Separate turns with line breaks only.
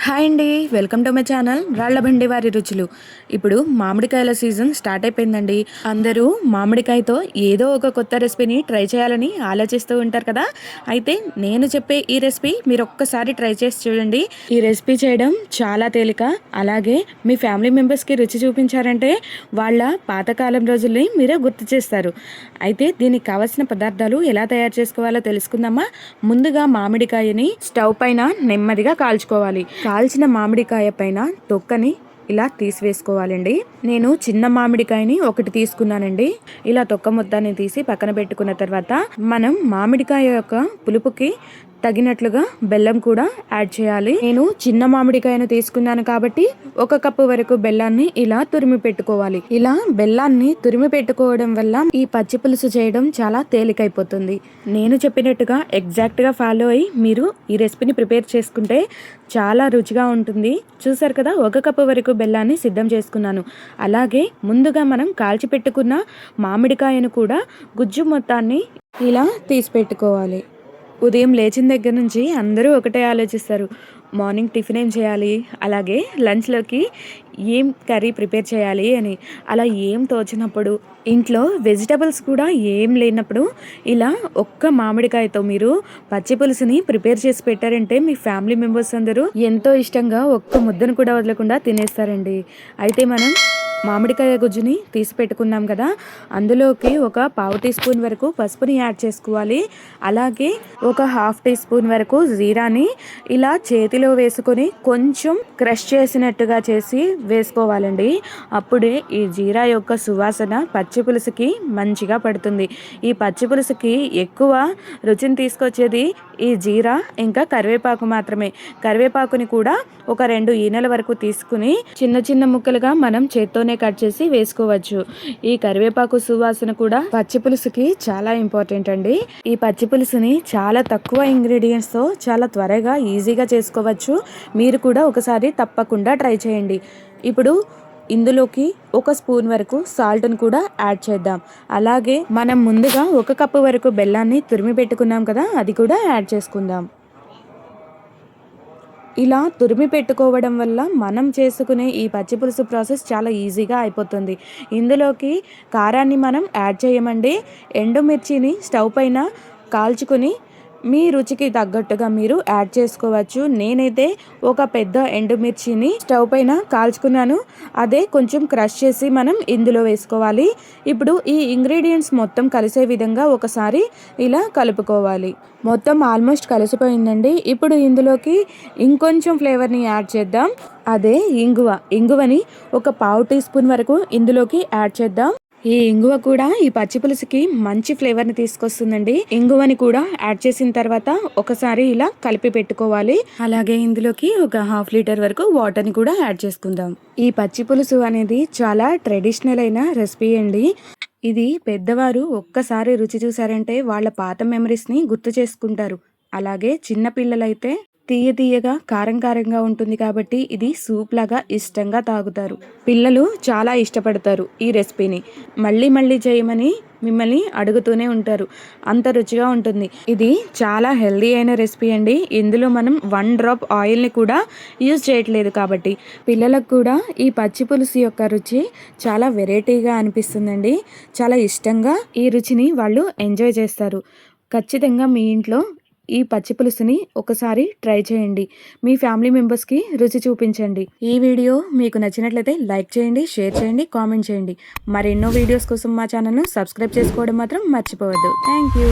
Hi అండి, welcome to my channel రాళ్ల బండి వారి రుచులు. ఇప్పుడు మామిడికాయల సీజన్ స్టార్ట్ అయిపోయిందండి. అందరూ మామిడికాయతో ఏదో ఒక కొత్త రెసిపీని ట్రై చేయాలని ఆలోచిస్తూ ఉంటారు కదా. అయితే నేను చెప్పే ఈ రెసిపీ మీరు ఒక్కసారి ట్రై చేసి చూడండి. ఈ రెసిపీ చేయడం చాలా తేలిక. అలాగే మీ ఫ్యామిలీ మెంబర్స్కి రుచి చూపించారంటే వాళ్ళ పాతకాలం రోజుల్ని మీరే గుర్తు చేస్తారు. అయితే దీనికి కావాల్సిన పదార్థాలు ఎలా తయారు చేసుకోవాలో తెలుసుకుందామా. ముందుగా మామిడికాయని స్టవ్ పైన నెమ్మదిగా కాల్చుకోవాలి. కాల్చిన మామిడికాయ పైన తొక్కని ఇలా తీసివేసుకోవాలండి. నేను చిన్న మామిడికాయని ఒకటి తీసుకున్నానండి. ఇలా తొక్క మొత్తాన్ని తీసి పక్కన పెట్టుకున్న తర్వాత మనం మామిడికాయ యొక్క పులుపుకి తగినట్లుగా బెల్లం కూడా యాడ్ చేయాలి. నేను చిన్న మామిడికాయను తీసుకున్నాను కాబట్టి 1 కప్పు వరకు బెల్లాన్ని ఇలా తురిమి పెట్టుకోవాలి. ఇలా బెల్లాన్ని తురిమి పెట్టుకోవడం వల్ల ఈ పచ్చి పులుసు చేయడం చాలా తేలికైపోతుంది. నేను చెప్పినట్టుగా ఎగ్జాక్ట్ గా ఫాలో అయ్యి మీరు ఈ రెసిపీని ప్రిపేర్ చేసుకుంటే చాలా రుచిగా ఉంటుంది. చూసారు కదా, 1 కప్పు వరకు బెల్లాన్ని సిద్ధం చేసుకున్నాను. అలాగే ముందుగా మనం కాల్చి పెట్టుకున్న మామిడికాయను కూడా గుజ్జు మొత్తాన్ని ఇలా తీసి పెట్టుకోవాలి. ఉదయం లేచిన దగ్గర నుంచి అందరూ ఒకటే ఆలోచిస్తారు, మార్నింగ్ టిఫిన్ ఏం చేయాలి, అలాగే లంచ్లోకి ఏం కర్రీ ప్రిపేర్ చేయాలి అని. అలా ఏం తోచినప్పుడు, ఇంట్లో వెజిటబుల్స్ కూడా ఏం లేనప్పుడు ఇలా ఒక్క మామిడికాయతో మీరు పచ్చి పులుసుని ప్రిపేర్ చేసి పెట్టారంటే మీ ఫ్యామిలీ మెంబర్స్ అందరూ ఎంతో ఇష్టంగా ఒక్క ముద్దను కూడా వదలకుండా తినేస్తారండి. అయితే మనం మామిడికాయ గుజ్జుని తీసి పెట్టుకున్నాం కదా, అందులోకి 1/4 టీ స్పూన్ వరకు పసుపుని యాడ్ చేసుకోవాలి. అలాగే 1/2 టీ స్పూన్ వరకు జీరాని ఇలా చేతిలో వేసుకొని కొంచెం క్రష్ చేసినట్టుగా చేసి వేసుకోవాలండి. అప్పుడే ఈ జీరా యొక్క సువాసన పచ్చి పులుసుకి మంచిగా పడుతుంది. ఈ పచ్చి పులుసుకి ఎక్కువ రుచిని తీసుకొచ్చేది ఈ జీరా ఇంకా కరివేపాకు మాత్రమే. కరివేపాకుని కూడా 2 ఈనెల వరకు తీసుకుని చిన్న చిన్న ముక్కలుగా మనం చేత్తోనే కట్ చేసి వేసుకోవచ్చు. ఈ కరివేపాకు సువాసన కూడా పచ్చి పులుసుకి చాలా ఇంపార్టెంట్ అండి. ఈ పచ్చి పులుసుని చాలా తక్కువ ఇంగ్రీడియంట్స్ తో చాలా త్వరగా ఈజీగా చేసుకోవచ్చు. మీరు కూడా ఒకసారి తప్పకుండా ట్రై చేయండి. ఇప్పుడు ఇందులోకి 1 స్పూన్ వరకు సాల్ట్ను కూడా యాడ్ చేద్దాం. అలాగే మనం ముందుగా 1 కప్పు వరకు బెల్లాన్ని తురిమి పెట్టుకున్నాం కదా, అది కూడా యాడ్ చేసుకుందాం. ఇలా తురిమి పెట్టుకోవడం వల్ల మనం చేసుకునే ఈ పచ్చి పులుసు ప్రాసెస్ చాలా ఈజీగా అయిపోతుంది. ఇందులోకి కారాన్ని మనం యాడ్ చేయమండి. ఎండుమిర్చిని స్టవ్ పైన కాల్చుకొని మీ రుచికి తగ్గట్టుగా మీరు యాడ్ చేసుకోవచ్చు. నేనైతే ఒక పెద్ద ఎండుమిర్చిని స్టవ్ పైన కాల్చుకున్నాను. అదే కొంచెం క్రష్ చేసి మనం ఇందులో వేసుకోవాలి. ఇప్పుడు ఈ ఇంగ్రీడియంట్స్ మొత్తం కలిసే విధంగా ఒకసారి ఇలా కలుపుకోవాలి. మొత్తం ఆల్మోస్ట్ కలిసిపోయిందండి. ఇప్పుడు ఇందులోకి ఇంకొంచెం ఫ్లేవర్ని యాడ్ చేద్దాం. అదే ఇంగువని 1/4 టీ స్పూన్ వరకు ఇందులోకి యాడ్ చేద్దాం. ఈ ఇంగువ కూడా ఈ పచ్చి పులుసుకి మంచి ఫ్లేవర్ని తీసుకొస్తుందండి. ఇంగువని కూడా యాడ్ చేసిన తర్వాత ఒకసారి ఇలా కలిపి పెట్టుకోవాలి. అలాగే ఇందులోకి 1/2 లీటర్ వరకు వాటర్ని కూడా యాడ్ చేసుకుందాం. ఈ పచ్చి పులుసు అనేది చాలా ట్రెడిషనల్ అయిన రెసిపీ అండి. ఇది పెద్దవారు ఒక్కసారి రుచి చూసారంటే వాళ్ళ పాత మెమరీస్ని గుర్తు చేసుకుంటారు. అలాగే చిన్న పిల్లలైతే తీయగా కారంగా ఉంటుంది కాబట్టి ఇది సూప్ లాగా ఇష్టంగా తాగుతారు. పిల్లలు చాలా ఇష్టపడతారు ఈ రెసిపీని. మళ్ళీ చేయమని మిమ్మల్ని అడుగుతూనే ఉంటారు, అంత రుచిగా ఉంటుంది. ఇది చాలా హెల్దీ అయిన రెసిపీ అండి. ఇందులో మనం 1 డ్రాప్ ఆయిల్ని కూడా యూజ్ చేయట్లేదు కాబట్టి పిల్లలకు కూడా ఈ పచ్చి పులుసు యొక్క రుచి చాలా వెరైటీగా అనిపిస్తుందండి. చాలా ఇష్టంగా ఈ రుచిని వాళ్ళు ఎంజాయ్ చేస్తారు. ఖచ్చితంగా మీ ఇంట్లో ఈ పచ్చి పులుసుని ఒకసారి ట్రై చేయండి. మీ ఫ్యామిలీ మెంబర్స్కి రుచి చూపించండి. ఈ వీడియో మీకు నచ్చినట్లయితే లైక్ చేయండి, షేర్ చేయండి, కామెంట్ చేయండి. మరెన్నో వీడియోస్ కోసం మా ఛానల్ను సబ్స్క్రైబ్ చేసుకోవడం మాత్రం మర్చిపోవద్దు. Thank you.